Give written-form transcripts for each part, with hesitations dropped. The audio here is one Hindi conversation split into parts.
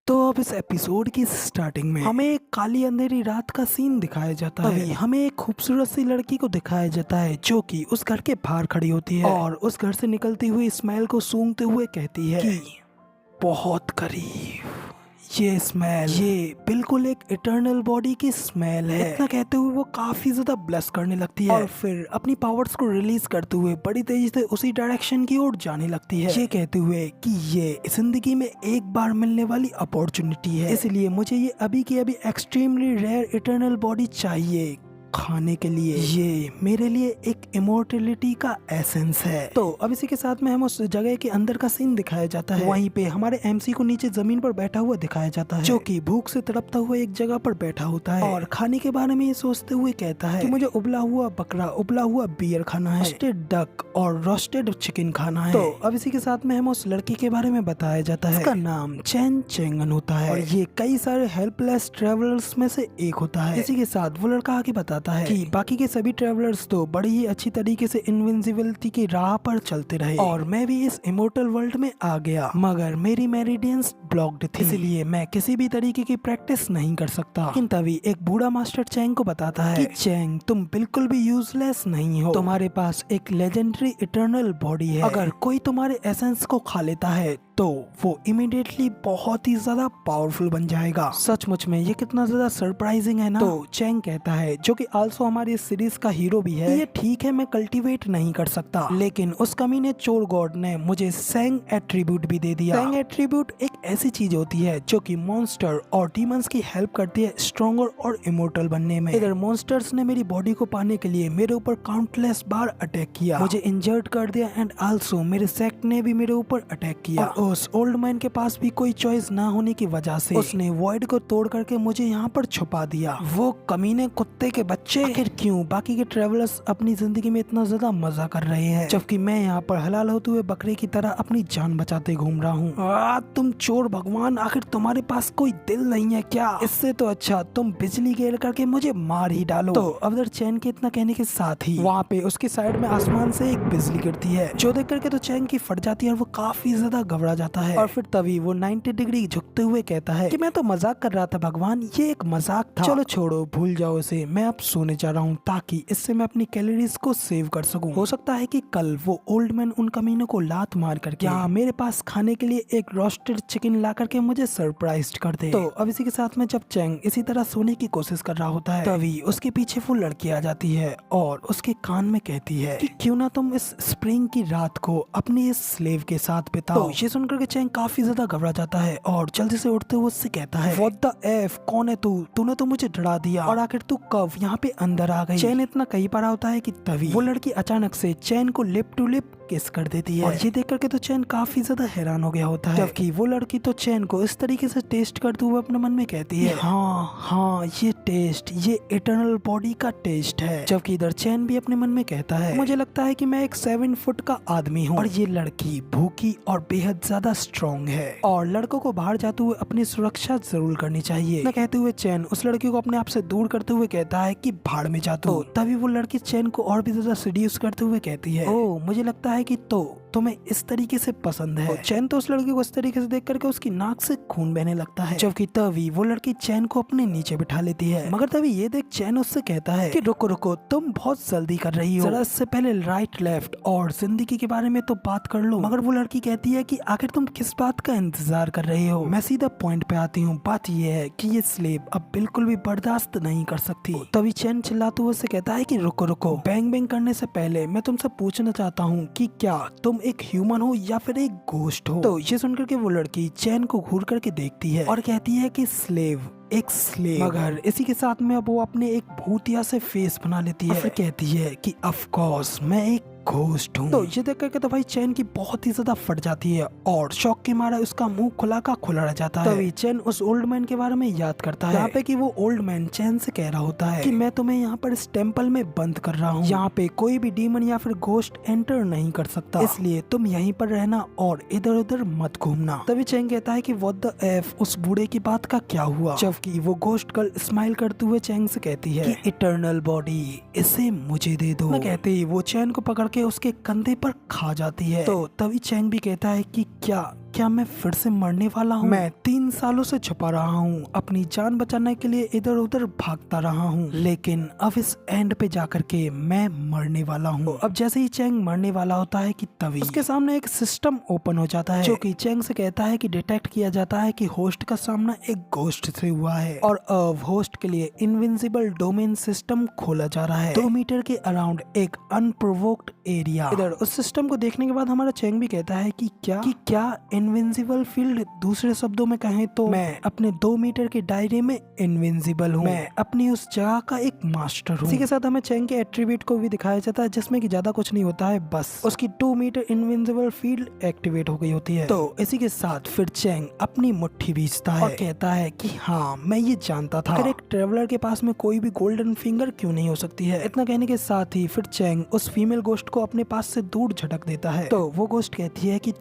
तो अब इस एपिसोड की स्टार्टिंग में हमें एक काली अंधेरी रात का सीन दिखाया जाता है। तभी हमें एक खूबसूरत सी लड़की को दिखाया जाता है जो कि उस घर के बाहर खड़ी होती है और उस घर से निकलती हुई स्मेल को सूंघते हुए कहती है कि बहुत करीब ये स्मेल, ये बिल्कुल एक इटर्नल बॉडी की स्मेल है। इतना कहते हुए वो काफी ज्यादा ब्लश करने लगती है और फिर अपनी पावर्स को रिलीज करते हुए बड़ी तेजी से उसी डायरेक्शन की ओर जाने लगती है, ये कहते हुए कि ये जिंदगी में एक बार मिलने वाली अपॉर्चुनिटी है, इसलिए मुझे ये अभी की अभी एक्सट्रीमली रेयर इटर्नल बॉडी चाहिए खाने के लिए। ये मेरे लिए एक इमोर्टलिटी का एसेंस है। तो अब इसी के साथ में हम उस जगह के अंदर का सीन दिखाया जाता है। वहीं पे हमारे एमसी को नीचे जमीन पर बैठा हुआ दिखाया जाता है, जो कि भूख से तड़पता हुआ एक जगह पर बैठा होता है और खाने के बारे में ये सोचते हुए कहता है कि मुझे उबला हुआ बकरा, उबला हुआ बियर खाना है, रोस्टेड डक और रोस्टेड चिकन खाना है। तो अब इसी के साथ में हम उस लड़की के बारे में बताया जाता है। उसका नाम चैन चेंगन होता है और ये कई सारे हेल्पलेस ट्रेवलर्स में से एक होता है। इसी के साथ वो लड़का आगे बताता है कि बाकी के सभी ट्रेवलर्स तो बड़ी ही अच्छी तरीके से इनविंसिबिलिटी की राह पर चलते रहे और मैं भी इस इमोर्टल वर्ल्ड में आ गया, मगर मेरी मेरिडियंस ब्लॉक्ड थी, इसलिए मैं किसी भी तरीके की प्रैक्टिस नहीं कर सकता। लेकिन तभी एक बूढ़ा मास्टर चैंग को बताता है कि चैंग, तुम बिल्कुल भी यूजलेस नहीं हो, तुम्हारे पास एक लेजेंडरी इटर्नल बॉडी है। अगर कोई तुम्हारे एसेंस को खा लेता है तो वो इमीडिएटली बहुत ही ज्यादा पावरफुल बन जाएगा। सचमुच में ये कितना ज्यादा सरप्राइजिंग है ना। तो चैंग कहता है, जो कि आल्सो हमारी इस सीरीज का हीरो भी है, ये ठीक है मैं कल्टीवेट नहीं कर सकता, लेकिन उस कमीने चोर गॉड ने मुझे सेंग एट्रीब्यूट भी दे दिया। सेंग एट्रीब्यूट एक ऐसी चीज होती है जो कि मॉन्स्टर और डीमंस की हेल्प करती है स्ट्रॉन्गर और इमोर्टल बनने में। इधर मॉन्स्टर्स ने मेरी बॉडी को पाने के लिए मेरे ऊपर काउंटलेस बार अटैक किया, मुझे इंजर्ड कर दिया एंड आल्सो मेरे सेक्ट ने भी मेरे ऊपर अटैक किया। और उस ओल्ड मैन के पास भी कोई चॉइस ना होने की वजह से उसने वॉइड को तोड़ करके मुझे यहाँ पर छुपा दिया। वो कमीने कुत्ते के बच्चे, आखिर क्यों बाकी के ट्रेवलर्स अपनी जिंदगी में इतना ज्यादा मजा कर रहे हैं, जबकि मैं यहाँ पर हलाल होते हुए बकरे की तरह अपनी जान बचाते घूम रहा हूँ। तुम चोर भगवान, आखिर तुम्हारे पास कोई दिल नहीं है क्या? इससे तो अच्छा तुम बिजली गिर करके मुझे मार ही डालो। तो अब इधर चैन के इतना कहने के साथ ही वहाँ पे उसके साइड में आसमान से एक बिजली गिरती है, जो देख करके तो चैन की फट जाती है और वो काफी ज्यादा घबरा जाता है। और फिर तभी वो 90 डिग्री झुकते हुए कहता है कि मैं तो मजाक कर रहा था भगवान, ये एक मजाक था, चलो छोड़ो भूल जाओ इसे, मैं अब सोने जा रहा हूँ ताकि इससे मैं अपनी कैलोरीज को सेव कर सकूं। हो सकता है कि कल वो ओल्ड मैन उन कमीनों को लात मार करके यहाँ मेरे पास खाने के लिए एक रोस्टेड चिकन ला करके मुझे सरप्राइज कर दे। तो अब इसी के साथ में जब चैंग इसी तरह सोने की कोशिश कर रहा होता है, तभी उसके पीछे वो लड़की आ जाती है और उसके कान में कहती है कि क्यों ना तुम इस स्प्रिंग की रात को अपनी इस स्लेव के साथ बिताओ। तो ये सुनकर के चैंग काफी ज्यादा घबरा जाता है और जल्दी से उठते हुए उससे कहता है, व्हाट द एफ, कौन है तू? तूने तो मुझे डरा दिया और आखिर तू कब यहाँ पे अंदर आ गई? चैन इतना कही पा रहा होता है कि तभी वो लड़की अचानक से चैन को लिप टू लिप किस कर देती है और ये देख करके तो चैन काफी ज्यादा हैरान हो गया होता है, जबकि वो लड़की तो चैन को इस तरीके से टेस्ट करते हुए अपने मन में कहती है, हाँ ये टेस्ट, ये इटर्नल बॉडी का टेस्ट है। जबकि इधर चैन भी अपने मन में कहता है, मुझे लगता है कि मैं एक 7 फुट का आदमी हूँ और ये लड़की भूखी और बेहद ज्यादा स्ट्रॉन्ग है और लड़कों को बाहर जाते हुए अपनी सुरक्षा जरूर करनी चाहिए। मैं कहते हुए चैन उस लड़की को अपने आप से दूर करते हुए कहता है कि भाड़ में जा तू। तभी वो लड़की चैन को और भी ज्यादा सीड्यूस करते हुए कहती है, ओ मुझे लगता है कि तो तुम्हें इस तरीके से पसंद है। चैन तो उस लड़की को इस तरीके से देख करके उसकी नाक से खून बहने लगता है, जबकि तभी वो लड़की चैन को अपने नीचे बिठा लेती है। मगर तभी ये देख चैन उससे कहता है कि रुको रुको, तुम बहुत जल्दी कर रही हो, जरा इससे पहले राइट लेफ्ट और जिंदगी के बारे में तो बात कर लो। मगर वो लड़की कहती है कि आखिर तुम किस बात का इंतजार कर रहे हो? मैं सीधा पॉइंट पे आती हूँ, बात ये है कि ये स्लेव अब बिल्कुल भी बर्दाश्त नहीं कर सकती। तभी चैन चिल्लाते हुए उससे कहता है कि रुको रुको, बैंग बैंग करने से पहले मैं तुमसे पूछना चाहता हूँ कि क्या तुम एक ह्यूमन हो या फिर एक घोस्ट हो? तो ये सुनकर के वो लड़की चैन को घूर करके देखती है और कहती है कि स्लेव, एक स्लेव। मगर इसी के साथ में अब वो अपने एक भूतिया से फेस बना लेती है और फिर कहती है कि ऑफ कोर्स मैं एक घोस्ट हूँ। तो ये देख करके तो भाई चैन की बहुत ही ज्यादा फट जाती है और शौक के मारा उसका मुंह खुला का खुला रह जाता है। तभी चैन उस ओल्ड मैन के बारे में याद करता है, यहाँ पे कि वो ओल्ड मैन चैन से कह रहा होता है कि मैं तुम्हें यहाँ पर इस टेम्पल में बंद कर रहा हूँ, यहाँ पे कोई भी डीमन या फिर घोस्ट एंटर नहीं कर सकता, इसलिए तुम यहीं पर रहना और इधर उधर मत घूमना। तभी चैन कहता है कि व्हाट द एफ, उस बूढ़े की बात का क्या हुआ? जबकि वो घोस्ट गर्ल स्माइल करते हुए चैन से कहती है कि इटर्नल बॉडी, इसे मुझे दे दो। मैं कहते ही वो चैन को पकड़ के उसके कंधे पर खा जाती है। तो तभी चैंग भी कहता है कि क्या क्या मैं फिर से मरने वाला हूँ? मैं 3 सालों से छुपा रहा हूँ, अपनी जान बचाने के लिए इधर उधर भागता रहा हूँ, लेकिन अब इस एंड पे जाकर के मैं मरने वाला हूँ। अब जैसे ही चैंग मरने वाला होता है कि तभी उसके सामने एक सिस्टम ओपन हो जाता है, जो कि चैंग से कहता है कि डिटेक्ट किया जाता है कि होस्ट का सामना एक घोस्ट से हुआ है और अब होस्ट के लिए इनविंसिबल डोमेन सिस्टम खोला जा रहा है 2 मीटर के अराउंड एक अनप्रोवोक्ड एरिया। इधर उस सिस्टम को देखने के बाद हमारा चैंग भी कहता है कि क्या इनविंसिबल फील्ड, दूसरे शब्दों में कहें तो मैं अपने 2 मीटर के दायरे में इनविंसिबल हूँ, मैं अपनी उस जगह का एक मास्टर हूँ। इसी के साथ हमें चैंग के एट्रीब्यूट को भी दिखाया जाता है, जिसमें कि ज्यादा कुछ नहीं होता है, बस उसकी 2 मीटर इनविंसिबल फील्ड एक्टिवेट हो गई होती है। तो इसी के साथ फिर चैंग अपनी मुट्ठी बीचता है और कहता है कि हाँ, मैं ये जानता था, अगर एक ट्रेवलर के पास में कोई भी गोल्डन फिंगर क्यों नहीं हो सकती है। इतना कहने के साथ ही फिर चैंग उस फीमेल गोस्ट को अपने पास से दूर झटक देता है। तो वो गोस्ट कहती है कि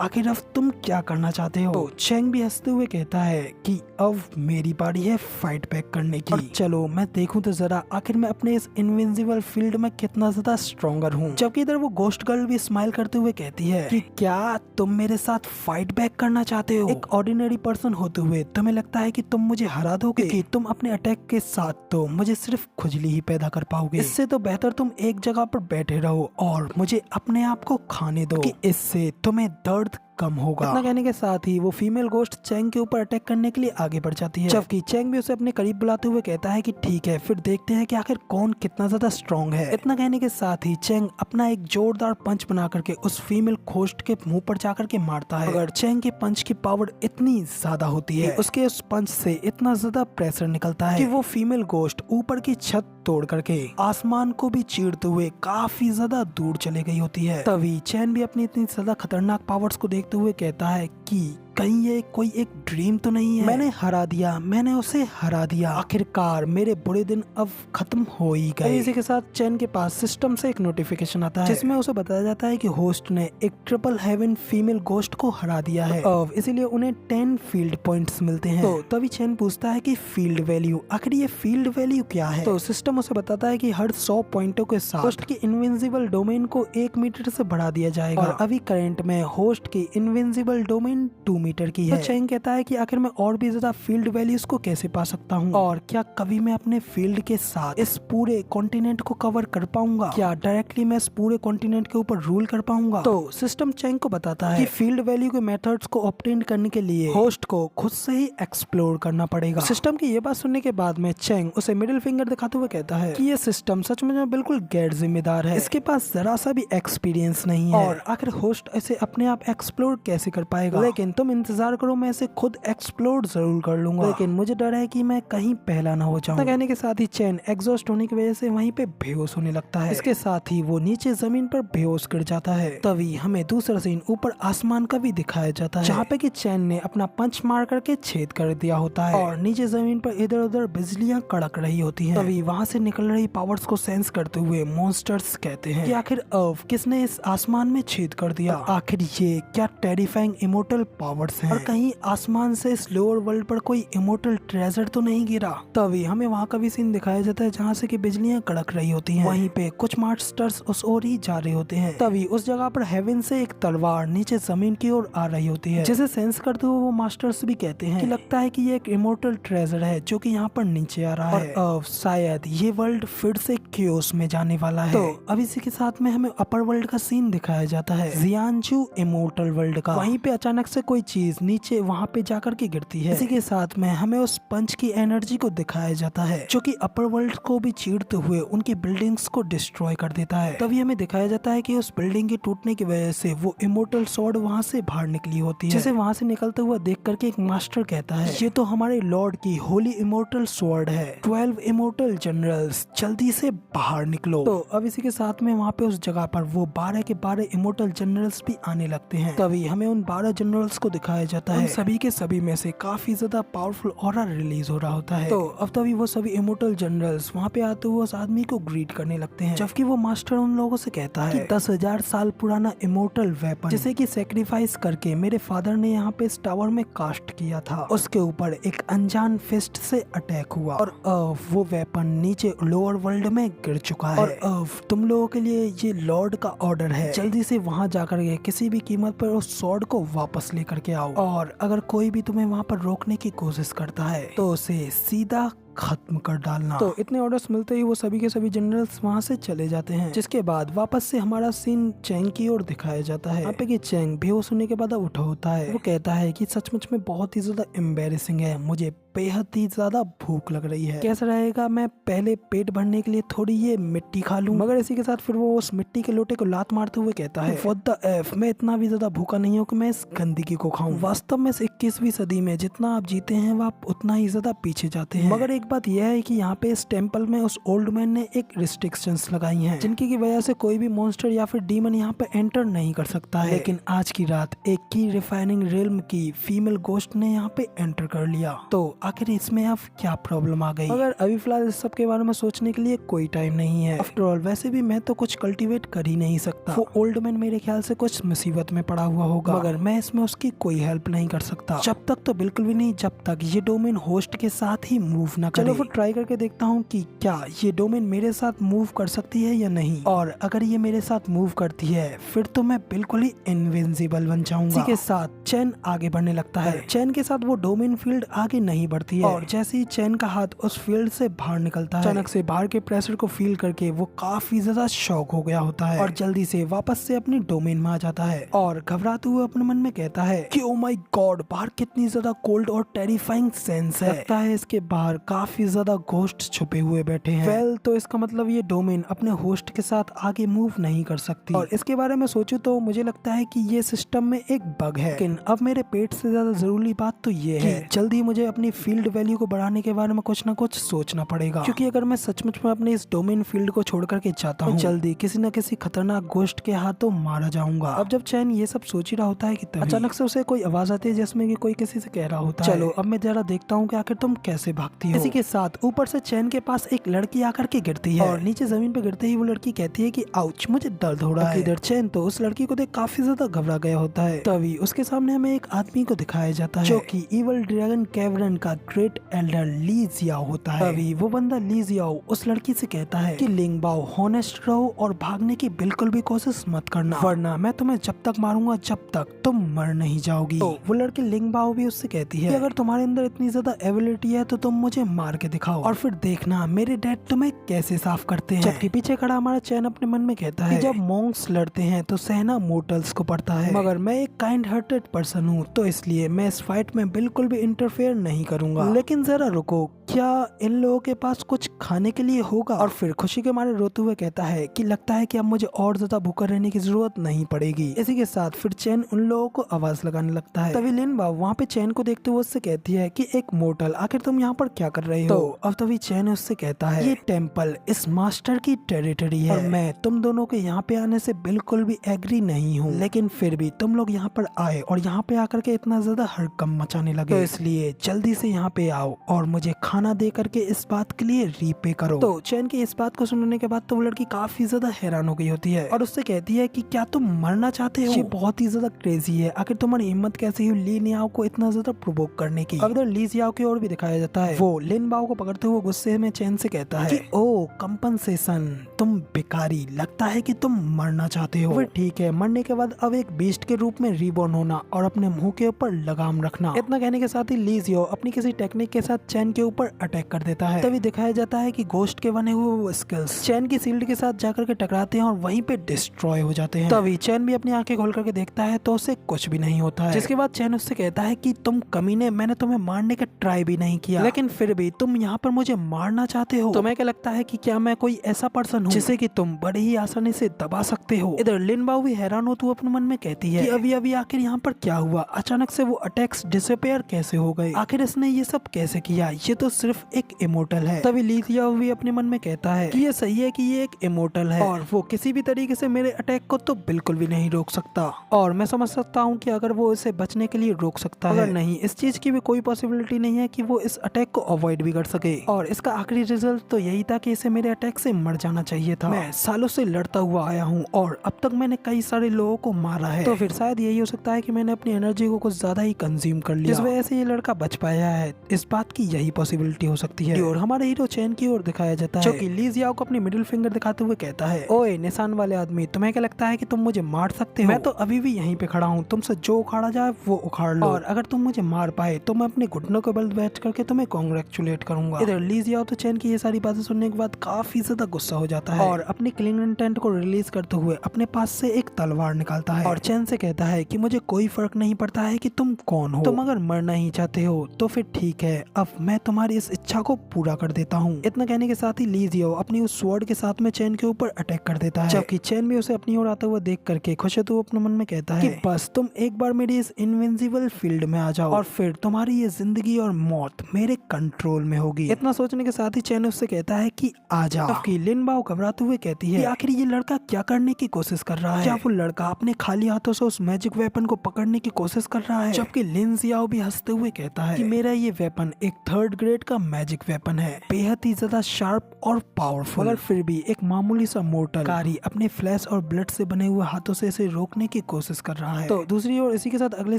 आखिर अब तुम क्या करना चाहते हो? तो चैंग भी हंसते हुए कहता है कि अब मेरी बारी है फाइट बैक करने की, और चलो मैं देखूं तो जरा आखिर मैं अपने इस इनविंसिबल फील्ड में कितना ज्यादा स्ट्रॉन्गर हूँ। जबकि इधर वो गोस्ट गर्ल भी स्माइल करते हुए कहती है कि क्या तुम मेरे साथ फाइट बैक करना चाहते हो? एक ऑर्डिनरी पर्सन होते हुए तुम्हें लगता है कि तुम मुझे हरा दोगे? कि तुम अपने अटैक के साथ तो मुझे सिर्फ खुजली ही पैदा कर पाओगे। इससे तो बेहतर तुम एक जगह पर बैठे रहो और मुझे अपने आप को खाने दो, कि इससे तुम्हें दर्द कम होगा। इतना कहने के साथ ही वो फीमेल गोस्ट चैंग के ऊपर अटैक करने के लिए आगे बढ़ जाती है, जबकि चैंग भी उसे अपने करीब बुलाते हुए कहता है कि ठीक है, फिर देखते हैं कि आखिर कौन कितना ज्यादा स्ट्रॉन्ग है। इतना कहने के साथ ही चैंग अपना एक जोरदार पंच बना करके उस फीमेल गोस्ट के मुंह पर जाकर के मारता है। अगर चैंग के पंच की पावर इतनी ज्यादा होती है, उसके उस पंच से इतना ज्यादा प्रेशर निकलता है कि वो फीमेल गोस्ट ऊपर की छत तोड़ करके आसमान को भी चीरते हुए काफी ज्यादा दूर चले गई होती है। तभी चैन भी अपनी इतनी ज्यादा खतरनाक पावर्स को देखते हुए कहता है कि कहीं ये कोई एक ड्रीम तो नहीं है? मैंने हरा दिया, मैंने उसे हरा दिया, आखिरकार मेरे बुरे दिन अब खत्म हो ही गए। इसी के साथ चैन के पास सिस्टम से एक नोटिफिकेशन आता है, जिसमें उसे बताया जाता है कि होस्ट ने एक ट्रिपल हेवन फीमेल गोस्ट को हरा दिया है, अब इसीलिए उन्हें 10 फील्ड पॉइंट्स मिलते हैं। तो तभी चैन पूछता है कि फील्ड वैल्यू, आखिर ये फील्ड वैल्यू क्या है? तो सिस्टम उसे बताता है कि हर 100 पॉइंटों के साथ होस्ट की इनविंसिबल डोमेन को 1 मीटर से बढ़ा दिया जाएगा, और अभी करंट में होस्ट की इनविंसिबल डोमेन 2 मीटर की है। तो चैंग कहता है कि आखिर मैं और भी ज्यादा फील्ड वैल्यूज को कैसे पा सकता हूँ, और क्या कभी मैं अपने फील्ड के साथ इस पूरे कॉन्टिनेंट को कवर कर पाऊंगा? क्या डायरेक्टली मैं इस पूरे कॉन्टिनेंट के ऊपर रूल कर पाऊंगा? तो सिस्टम चैंग को बताता है कि फील्ड वैल्यू के मेथड्स को ऑब्टेन करने के लिए होस्ट को खुद से ही एक्सप्लोर करना पड़ेगा। सिस्टम की ये बात सुनने के बाद में चैंग उसे मिडिल फिंगर दिखाते हुए कहता है कि ये सिस्टम सच में बिल्कुल गैर जिम्मेदार है, इसके पास जरा सा भी एक्सपीरियंस नहीं है, और आखिर होस्ट ऐसे अपने आप एक्सप्लोर कैसे कर पाएगा? लेकिन तुम इंतजार करो, मैं इसे खुद एक्सप्लोर जरूर कर लूंगा, लेकिन मुझे डर है कि मैं कहीं पहला ना हो जाऊं। कहने के साथ ही चैन एग्जॉस्ट होने की वजह से वहीं पे बेहोश होने लगता है। इसके साथ ही वो नीचे जमीन पर बेहोश गिर जाता है। तभी हमें दूसरा सीन ऊपर आसमान का भी दिखाया जाता है, जहाँ पे कि चैन ने अपना पंच मार करके छेद कर दिया होता है, और नीचे जमीन पर इधर उधर बिजलियां कड़क रही होती हैं। तभी वहाँ से निकल रही पावर्स को सेंस करते हुए मॉन्स्टर्स कहते हैं कि आखिर अब किसने इस आसमान में छेद कर दिया? आखिर ये क्या टेरिफाइंग इमोर्टल पावर्स हैं? और कहीं आसमान से इस लोअर वर्ल्ड पर कोई इमोर्टल ट्रेजर तो नहीं गिरा? तभी हमें वहाँ का भी सीन दिखाया जाता है, जहाँ से कि बिजलियां कड़क रही होती हैं। वहीं पे कुछ मास्टर्स उस ओर ही जा रहे होते हैं। तभी उस जगह पर हेवन से एक तलवार नीचे जमीन की ओर आ रही होती है, जिसे सेंस करते हुए वो मास्टर्स भी कहते हैं कि लगता है कि ये एक इमोर्टल ट्रेजर है जो कि यहाँ पर नीचे आ रहा है, और अब शायद ये वर्ल्ड फिर से क्योस में जाने वाला है। तो अब इसी के साथ में हमें अपर वर्ल्ड का सीन दिखाया जाता है, जियानजू इमोर्टल वर्ल्ड का। वहीं पे अचानक से कोई चीज नीचे वहाँ पे जाकर के गिरती है। इसी के साथ में हमें उस पंच की एनर्जी को दिखाया जाता है, जो कि अपर वर्ल्ड को भी चीरते हुए उनकी बिल्डिंग्स को डिस्ट्रॉय कर देता है। तभी हमें दिखाया जाता है कि उस बिल्डिंग के टूटने की वजह से वो इमोर्टल स्वॉर्ड वहाँ से बाहर निकली होती है, जिसे वहाँ से निकलते हुआ देख करके एक मास्टर कहता है ये तो हमारे लॉर्ड की होली इमोर्टल स्वॉर्ड है, 12 इमोर्टल जनरल्स जल्दी से बाहर निकलो। तो अब इसी के साथ में वहाँ पे उस जगह पर वो 12 के 12 इमोर्टल जनरल्स भी आने लगते हैं। तभी हमें उन 12 जनरल्स को दिखाया जाता है, सभी के सभी में से काफी ज्यादा पावरफुल ऑरा रिलीज हो रहा होता है। तो अब तभी वो सभी इमोर्टल जनरल्स वहाँ पे आते हुए उस आदमी को ग्रीट करने लगते हैं, जबकि वो मास्टर उन लोगों से कहता है कि 10,000 साल पुराना इमोर्टल वेपन, जिसे कि सेक्रीफाइस करके मेरे फादर ने यहाँ पे इस टावर में कास्ट किया था, उसके ऊपर एक अनजान फिस्ट से अटैक हुआ, और अब वो वेपन नीचे लोअर वर्ल्ड में गिर चुका है, और अब तुम लोगों के लिए ये लॉर्ड का ऑर्डर है, जल्दी से वहाँ जाकर के किसी भी कीमत पर उस स्वॉर्ड को वापस पास लेकर के आओ, और अगर कोई भी तुम्हें वहाँ पर रोकने की कोशिश करता है तो उसे सीधा खत्म कर डालना। तो इतने ऑर्डर्स मिलते ही वो सभी के सभी जनरल्स वहाँ से चले जाते हैं, जिसके बाद वापस से हमारा सीन चैंग की ओर दिखाया जाता है। यहाँ पे कि चैंग बेहोश होने के बाद उठा होता है। वो कहता है कि सचमुच में बहुत ही ज्यादा एम्बेरसिंग है, मुझे बेहद ही ज्यादा भूख लग रही है, कैसा रहेगा मैं पहले पेट भरने के लिए थोड़ी ये मिट्टी खा लूं। मगर इसी के साथ फिर वो उस मिट्टी के लोटे को लात मारते हुए कहता है व्हाट द एफ, मैं इतना भी ज्यादा भूखा नहीं हूँ कि मैं इस गंदगी को खाऊं। वास्तव में इस 21वीं सदी में जितना आप जीते हैं वो आप उतना ही ज्यादा पीछे जाते हैं। मगर एक बात यह है कि यहाँ पे इस टेम्पल में उस ओल्ड मैन ने एक रिस्ट्रिक्शंस लगाई हैं, जिनकी की वजह से कोई भी मॉन्स्टर या फिर डीमन यहाँ पे एंटर नहीं कर सकता है। लेकिन आज की रात एक की रिफाइनिंग रिल्म की फीमेल गोस्ट ने यहाँ पे एंटर कर लिया, तो आखिर इसमें अब क्या प्रॉब्लम आ गई। मगर अभी फिलहाल इस सब के बारे में सोचने के लिए कोई टाइम नहीं है। आफ्टर ऑल वैसे भी मैं तो कुछ कल्टीवेट कर ही नहीं सकता। वो ओल्ड मैन मेरे ख्याल से कुछ मुसीबत में पड़ा हुआ होगा, मगर मैं इसमें उसकी कोई हेल्प नहीं कर सकता, जब तक तो बिल्कुल भी नहीं जब तक ये डोमेन होस्ट के साथ ही मूव ना करे। चलो फिर ट्राई करके देखता हूँ कि क्या ये डोमेन मेरे साथ मूव कर सकती है या नहीं, और अगर ये मेरे साथ मूव करती है फिर तो मैं बिल्कुल ही इनविंसिबल बन जाऊंगा। इसी के साथ चैन आगे बढ़ने लगता है। चैन के साथ वो डोमेन फील्ड आगे नहीं बढ़ती है, और जैसे ही चैन का हाथ उस फील्ड से बाहर निकलता है, अचानक से बाहर के प्रेशर को फील करके वो काफी ज्यादा शॉक हो गया होता है, और जल्दी से वापस से अपनी डोमेन में आ जाता है, और घबराते हुए अपने मन में कहता है कि ओ माय गॉड, बाहर कितनी ज्यादा कोल्ड और टेरिफाइंग सेंस है, लगता है इसके बाहर काफी ज्यादा घोस्ट छुपे हुए बैठे हैं। वेल, तो इसका मतलब ये डोमेन अपने होस्ट के साथ आगे मूव नहीं कर सकती, और इसके बारे में सोचूं तो मुझे लगता है कि ये सिस्टम में एक बग है। लेकिन अब मेरे पेट से ज्यादा जरूरी बात तो ये है जल्दी मुझे अपनी फील्ड वैल्यू को बढ़ाने के बारे में कुछ ना कुछ सोचना पड़ेगा, क्योंकि अगर मैं सचमुच में अपने इस डोमेन फील्ड को छोड़ करके जाता हूँ जल्दी किसी न किसी खतरनाक घोस्ट के हाथों मारा जाऊंगा। अब जब चैन ये सब सोच ही रहा होता है कि अचानक से उसे कोई आवाज आती है जिसमें कि कोई किसी से कह रहा होता है चलो अब मैं जरा देखता हूँ कि आखिर तुम कैसे भागती हो। इसी के साथ ऊपर से चैन के पास एक लड़की आकर के गिरती है, और नीचे जमीन पे गिरते ही वो लड़की कहती है कि आउच, मुझे दर्द हो रहा है। इधर चैन तो उस लड़की को देख काफी ज्यादा घबरा गया होता है। तभी उसके सामने हमें एक आदमी को दिखाया जाता है जो कि इवल ड्रैगन कैवरन का ग्रेट एल्डर ली जियाओ होता है। तभी वो बंदा ली जियाओ उस लड़की से कहता है कि लिंग बाओ, हॉनेस्ट रहो और भागने की बिल्कुल भी कोशिश मत करना, वरना मैं तुम्हें जब तक मारूंगा जब तक तुम मर नहीं जाओगी। तो वो लड़की लिंग बाओ भी उससे कहती है कि अगर तुम्हारे अंदर इतनी ज्यादा एबिलिटी है तो तुम मुझे मार के दिखाओ, और फिर देखना मेरे डैड तुम्हें कैसे साफ करते हैं। जबकि पीछे खड़ा हमारा चैन अपने मन में कहता है कि जब मॉन्क्स लड़ते हैं तो सहना मोर्टल्स को पड़ता है, मगर मैं एक काइंड हार्टेड पर्सन हूँ, तो इसलिए मैं इस फाइट में बिल्कुल भी इंटरफेयर नहीं करूंगा। लेकिन जरा रुको, क्या इन लोगों के पास कुछ खाने के लिए होगा? और फिर खुशी के मारे रोते हुए कहता है कि लगता है कि अब मुझे और ज्यादा भूखा रहने की जरूरत नहीं पड़ेगी। इसी के साथ फिर चैन उन लोगों को आवाज लगाने लगता है। तभी लिन बाओ वहाँ पे चैन को देखते हुए उससे कहती है कि एक मोर्टल, आखिर तुम यहाँ पर क्या कर रहे हो? तो अब तभी चैन उससे कहता है ये टेम्पल इस मास्टर की टेरिटरी है, और मैं तुम दोनों के यहाँ पे आने से बिल्कुल भी एग्री नहीं हूँ, लेकिन फिर भी तुम लोग यहाँ पर आए और यहाँ पे आकर के इतना ज्यादा हड़कंप मचाने लगे, तो इसलिए जल्दी से यहाँ पे आओ और मुझे खाना दे करके इस बात के लिए रीपे करो। तो चैन की इस बात को सुनने के बाद तो वो लड़की काफी ज्यादा हैरान हो गई होती है, और उससे कहती है कि क्या तुम मरना चाहते हो? ये बहुत ही ज्यादा क्रेजी है, आखिर तुम्हारी हिम्मत कैसे हुई ली नियाओ को इतना ज्यादा प्रोवोक करने की। अगर ली जियाओ की ओर भी दिखाया जाता है, वो लिन बाओ को पकड़ते हुए गुस्से में चैन से कहता है कि ओ कंपनसेशन, तुम बेकारी, लगता है कि तुम मरना चाहते हो। फिर ठीक है, मरने के बाद अब एक बीस्ट के रूप में रीबॉर्न होना और अपने मुंह के ऊपर लगाम रखना। इतना कहने के साथ ही ली जियाओ अपनी किसी टेक्निक के साथ चैन के ऊपर अटैक कर देता है। तभी दिखाया जाता है कि घोस्ट के बने हुए वो स्किल्स चैन की शील्ड के साथ जाकर के टकराते हैं और वहीं पे डिस्ट्रॉय हो जाते हैं। तभी चैन भी अपनी आंखें खोल करके देखता है तो उसे कुछ भी नहीं होता है, जिसके बाद चैन उससे कहता है कि तुम कमीने, मैंने तुम्हें मारने का ट्राई भी नहीं किया, लेकिन फिर भी तुम यहाँ पर मुझे मारना चाहते हो। तुम्हें क्या लगता है कि क्या मैं कोई ऐसा पर्सन हूँ जिसे कि तुम बड़े ही आसानी से दबा सकते हो? इधर लिन बाओ भी हैरान होती हुए अपने मन में कहती है कि अभी अभी आखिर यहाँ पर क्या हुआ, अचानक से वो अटैक्स डिसअपियर कैसे हो गए, आखिर इसने ये सब कैसे किया, ये तो सिर्फ एक इमोर्टल है। तभी ली जियाओ भी अपने मन में कहता है कि ये सही है कि ये एक इमोर्टल है और वो किसी भी तरीके से मेरे अटैक को तो बिल्कुल भी नहीं रोक सकता, और मैं समझ सकता हूँ कि अगर वो इसे बचने के लिए रोक सकता है, नहीं इस चीज की भी कोई पॉसिबिलिटी नहीं है कि वो इस अटैक को अवॉइड भी कर सके, और इसका आखिरी रिजल्ट तो यही था कि इसे मेरे अटैक से मर जाना चाहिए था। मैं सालों से लड़ता हुआ आया हूँ और अब तक मैंने कई सारे लोगों को मारा है, तो फिर शायद यही हो सकता है कि मैंने अपनी एनर्जी को कुछ ज्यादा ही कंज्यूम कर लिया, जिस वजह से ये लड़का बच पाया है। इस बात की यही पॉसिबिलिटी पॉसिबिलिटी हो सकती है। और हमारे हीरो चैन की ओर दिखाया जाता है, जो कि ली जियाओ को अपनी मिडिल फिंगर दिखाते हुए कहता है, ओए निशान वाले आदमी, तुम्हें क्या लगता है कि तुम मुझे मार सकते हो? मैं तो अभी भी यहीं पे खड़ा हूँ, तुमसे जो उखाड़ा जाए वो उखाड़ लो, और अगर तुम मुझे मार पाए तो मैं अपने घुटनों के बल बैठ करके तुम्हें कांग्रेचुलेट करूंगा। इधर ली जियाओ तो चैन की ये सारी बातें सुनने के बाद काफी ज्यादा गुस्सा हो जाता है और अपनी किलिंग इंटेंट को रिलीज करते हुए अपने पास से एक तलवार निकालता है और चैन से कहता है कि मुझे कोई फर्क नहीं पड़ता है कि तुम कौन हो, तुम अगर मरना ही चाहते हो तो फिर ठीक है, अब मैं तुम्हारी इस इच्छा को पूरा कर देता हूँ। इतना कहने के साथ ही ली जियाओ अपनी उस स्वॉर्ड के साथ में चैन के ऊपर अटैक कर देता है, जबकि चैन भी उसे अपनी ओर आता हुआ देख करके खुश है तो अपने मन में कहता है कि बस तुम एक बार मेरी इस इनविंसिबल फील्ड में आ जाओ और फिर तुम्हारी ये जिंदगी और मौत मेरे कंट्रोल में होगी। इतना सोचने के साथ ही चैन उससे कहता है कि आ जा। जबकि लिन बाओ घबराते हुए कहती है कि आखिर ये लड़का क्या करने की कोशिश कर रहा है, क्या वो लड़का अपने खाली हाथों से उस मैजिक वेपन को पकड़ने की कोशिश कर रहा है? जबकि लिन जियाओ भी हंसते हुए कहता है कि मेरा ये वेपन एक 3rd ग्रेड का मैजिक वेपन है, बेहद ही ज्यादा शार्प और पावरफुल, मगर फिर भी एक मामूली सा मोर्टल कारी अपने फ्लैश और ब्लड से बने हुए हाथों से इसे रोकने की कोशिश कर रहा है। तो दूसरी ओर इसी के साथ अगले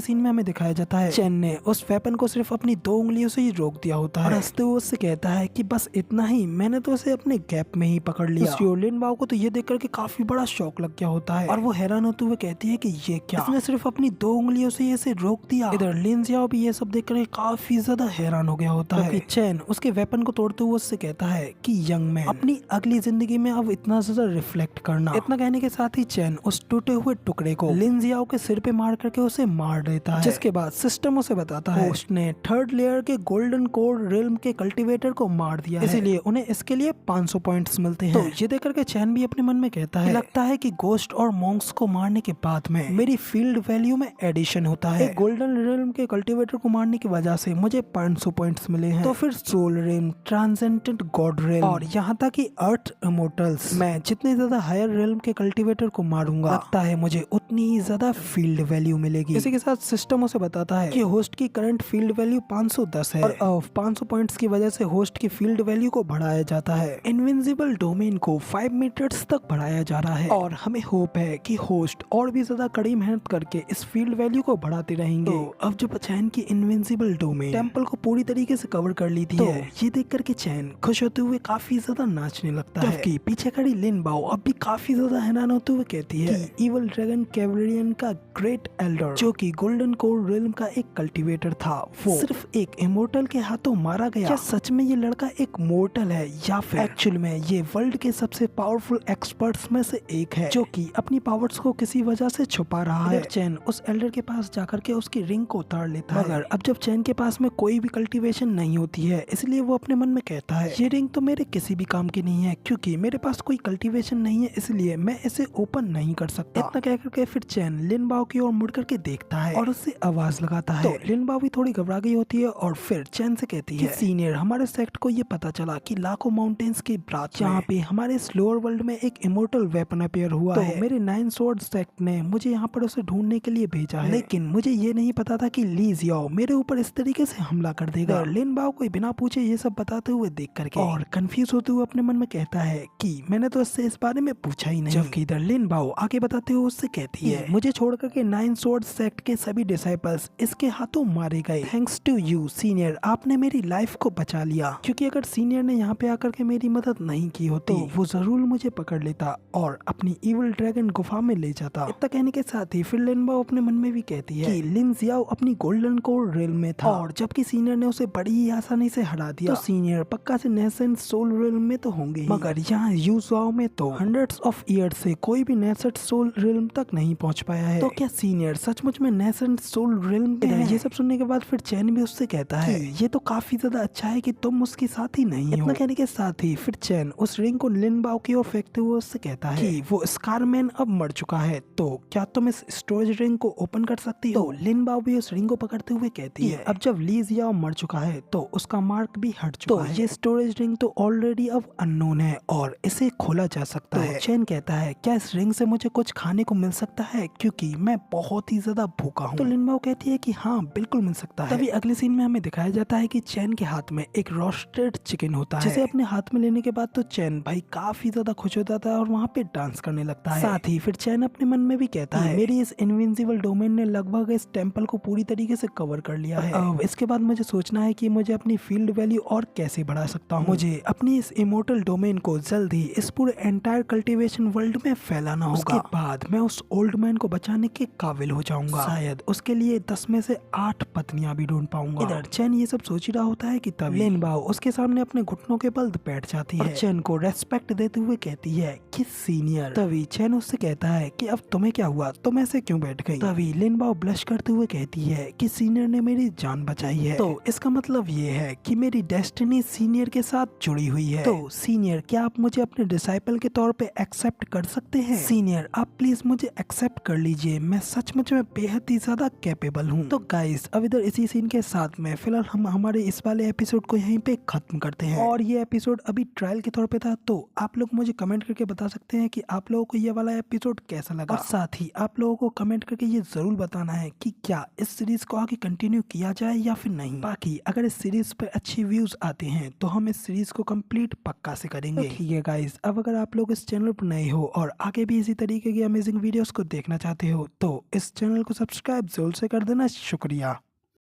सीन में हमें दिखाया जाता है चैन ने उस वेपन को सिर्फ अपनी 2 उंगलियों से ही रोक दिया होता है और हंसते हुए उससे कहता है कि बस इतना ही, मैंने तो इसे अपने गैप में ही पकड़ लिया। दूसरी ओर लिन बाओ को तो ये देख करके काफी बड़ा शौक लग गया होता है और वो हैरान होते हुए कहती है कि ये क्या, इसने सिर्फ अपनी 2 उंगलियों से इसे रोक दिया। इधर लिन जियाओ भी ये सब देख कर काफी ज्यादा हैरान हो गया होता है। चैन उसके वेपन को तोड़ते हुए उससे कहता है कि यंग मैन, अपनी अगली जिंदगी में अब इतना ज्यादा रिफ्लेक्ट करना। इतना कहने के साथ ही चैन उस टूटे हुए टुकड़े को लिन जियाओ के सिर पे मार करके उसे मार देता है, जिसके बाद सिस्टम उसे बताता है उसने 3rd लेयर के गोल्डन कोर रिल्म के कल्टीवेटर को मार दिया है, इसीलिए उन्हें इसके लिए 500 पॉइंट्स मिलते हैं। तो ये देख करके चैन भी अपने मन में कहता है लगता है कि गोस्ट और मॉन्क्स को मारने के बाद में मेरी फील्ड वैल्यू में एडिशन होता है, गोल्डन रिल्म के कल्टीवेटर को मारने की वजह से मुझे 500 पॉइंट्स मिले हैं। तो फिर soul realm, transcendent God realm और यहाँ तक कि अर्थ इमोर्टल्स, मैं जितने ज्यादा हायर रिल्म के कल्टीवेटर को मारूंगा लगता है मुझे उतनी ही ज्यादा फील्ड वैल्यू मिलेगी। इसी के साथ सिस्टम उसे बताता है कि होस्ट की करंट फील्ड वैल्यू 510 है और 500 पॉइंट्स की वजह से होस्ट की फील्ड वैल्यू को बढ़ाया जाता है। इनविंसिबल डोमेन को 5 मीटर्स तक बढ़ाया जा रहा है और हमें होप है कि होस्ट और भी ज्यादा कड़ी मेहनत करके इस फील्ड वैल्यू को बढ़ाते रहेंगे। तो अब जब चैन की इनविंसिबल डोमेन टेम्पल को पूरी तरीके से कवर कर ली थी, तो ये देख करके चैन खुश होते हुए काफी ज्यादा नाचने लगता है, जबकि पीछे खड़ी लिन बाओ अब भी काफी ज्यादा हैरान होते हुए कहती है कि इवल ड्रैगन कैवलेरियन का ग्रेट एल्डर, जो कि गोल्डन कोर रिल्म का एक कल्टीवेटर था, वो सिर्फ एक इमोर्टल के हाथों मारा गया। क्या सच में ये लड़का एक मोर्टल है या फिर एक्चुअल में ये वर्ल्ड के सबसे पावरफुल एक्सपर्ट्स में से एक है, जो कि अपनी पावर्स को किसी वजह से छुपा रहा है? चैन उस एल्डर के पास जाकर के उसकी रिंग को उतार लेता है, मगर अब जब चैन के पास में कोई भी कल्टीवेशन नहीं होती है, इसलिए वो अपने मन में कहता है ये रिंग तो मेरे किसी भी काम की नहीं है, क्योंकि मेरे पास कोई कल्टीवेशन नहीं है, इसलिए मैं इसे ओपन नहीं कर सकता। इतना कह करके फिर चैन लिन बाओ की ओर मुड़ करके देखता है और उससे आवाज लगाता है। तो लिन बाओ भी थोड़ी घबरा गई होती है और फिर चैन से कहती है सीनियर, हमारे सेक्ट को ये पता चला कि लाखों माउंटेन्स के ब्रांच यहाँ पे हमारे स्लोअर वर्ल्ड में एक इमोर्टल वेपन अपीयर हुआ तो है। मेरे 9 स्वॉर्ड सेक्ट ने मुझे यहाँ पर उसे ढूंढने के लिए भेजा है, लेकिन मुझे ये नहीं पता था कि ली जियाओ मेरे ऊपर इस तरीके से हमला कर देगा। लिन बाओ को बिना पूछे ये सब बताते हुए देख करके और कंफ्यूज होते हुए अपने मन में कहता है कि मैंने तो इससे इस बारे में पूछा ही नहीं। जबकि इधर लिन बाओ आगे बताते हुए उससे कहती है मुझे छोड़ करके 9 स्वॉर्ड सेक्ट के सभी डिसाइपल्स इसके हाथों मारे गए। थैंक्स टू यू सीनियर, आपने मेरी लाइफ को बचा लिया, क्योंकि अगर सीनियर ने यहाँ पे आकर के मेरी मदद नहीं की होती तो वो जरूर मुझे पकड़ लेता और अपनी इविल ड्रैगन गुफा में ले जाता। इतना कहने के साथ ही फिर लिन बाओ अपने मन में भी कहती है कि लिन जियाओ अपनी गोल्डन कोर रिल्म में था और जबकि सीनियर ने उसे बड़ी ही आसानी से हरा दिया, तो सीनियर पक्का से नेसेंट सोल रिल्म में तो होंगे ही, मगर यहाँ यू जियाओ में तो हंड्रेड्स ऑफ ईयर्स से कोई भी नेसेंट सोल रिल्म तक नहीं पहुँच पाया है। तो क्या सीनियर सचमुच में नेसेंट सोल रिल्म में है? ये सब सुनने के बाद फिर चैन भी उससे कहता है ये तो काफी ज्यादा अच्छा है कि तुम उसके साथ ही नहीं हो। इतना कहने के साथ ही फिर चैन उस रिंग को लिन बाओ की ओर फेंकते हुए उससे कहता है कि वो स्कारमैन अब मर चुका है, तो क्या तुम इस स्टोरेज रिंग को ओपन कर सकती हो? तो लिन बाओ भी उस रिंग को पकड़ते हुए कहती है अब जब ली जियाओ मर चुका है तो उसका मार्क भी हट चुका है, ये स्टोरेज रिंग तो ऑलरेडी अब अननोन है और इसे खोला जा सकता है। चैन कहता है क्या इस रिंग से मुझे कुछ खाने को मिल सकता है, क्योंकि मैं बहुत ही ज्यादा भूखा हूँ? तो लिन बाओ कहती है कि हाँ बिल्कुल मिल सकता है। तभी अगले सीन में हमें दिखाया जाता है कि चैन के हाथ में एक रोस्टेड चिकन होता है, जिसे अपने हाथ में लेने के बाद तो चैन भाई काफी ज्यादा खुश हो जाता है और वहाँ पे डांस करने लगता है। साथ ही फिर चैन अपने मन में भी कहता है मेरी इस इनविंसिबल डोमेन ने लगभग इस टेम्पल को पूरी तरीके से कवर कर लिया है, अब इसके बाद मुझे सोचना है कि मुझे अपनी अपनी फील्ड वैल्यू और कैसे बढ़ा सकता हूँ। मुझे अपनी इस इमोर्टल डोमेन को जल्द ही इस पूरे एंटायर कल्टीवेशन वर्ल्ड में फैलाना होगा। उसके बाद मैं उस ओल्ड मैन को बचाने के काबिल हो जाऊंगा। शायद उसके लिए 10 में से 8 पत्नियां भी ढूंढ पाऊंगा। इधर चैन ये सब सोच ही रहा होता है कि तभी लिन बाओ उसके सामने अपने घुटनों के बल बैठ जाती है। चैन को रेस्पेक्ट देते हुए कहती है कि सीनियर। तभी चैन उससे कहता है कि अब तुम्हें क्या हुआ, तुम ऐसे क्यों बैठ गई। तभी लिन बाओ ब्लश करते हुए कहती है कि सीनियर ने मेरी जान बचाई है, तो इसका मतलब ये है कि मेरी डेस्टिनी सीनियर के साथ जुड़ी हुई है। तो सीनियर, क्या आप मुझे अपने डिसाइपल के तौर पे एक्सेप्ट कर सकते हैं? सीनियर, आप प्लीज मुझे एक्सेप्ट कर लीजिए, मैं सचमुच में बेहद ही ज्यादा कैपेबल हूँ। तो गाइस, अब इधर इसी सीन के साथ में फिलहाल हम हमारे इस वाले एपिसोड को यहीं पे खत्म करते हैं। और ये एपिसोड अभी ट्रायल के तौर पे था, तो आप लोग मुझे कमेंट करके बता सकते हैं कि आप लोगों को ये वाला एपिसोड कैसा लगा। और साथ ही आप लोगों को कमेंट करके ये जरूर बताना है कि क्या इस सीरीज को आगे कंटिन्यू किया जाए या फिर नहीं। बाकी अगर इस सीरीज पर अच्छे व्यूज आते हैं तो हम इस सीरीज को कंप्लीट पक्का से करेंगे। तो ठीक है गाइस, अब अगर आप लोग इस चैनल पर नए हो और आगे भी इसी तरीके की अमेजिंग वीडियोस को देखना चाहते हो तो इस चैनल को सब्सक्राइब जरूर से कर देना। शुक्रिया।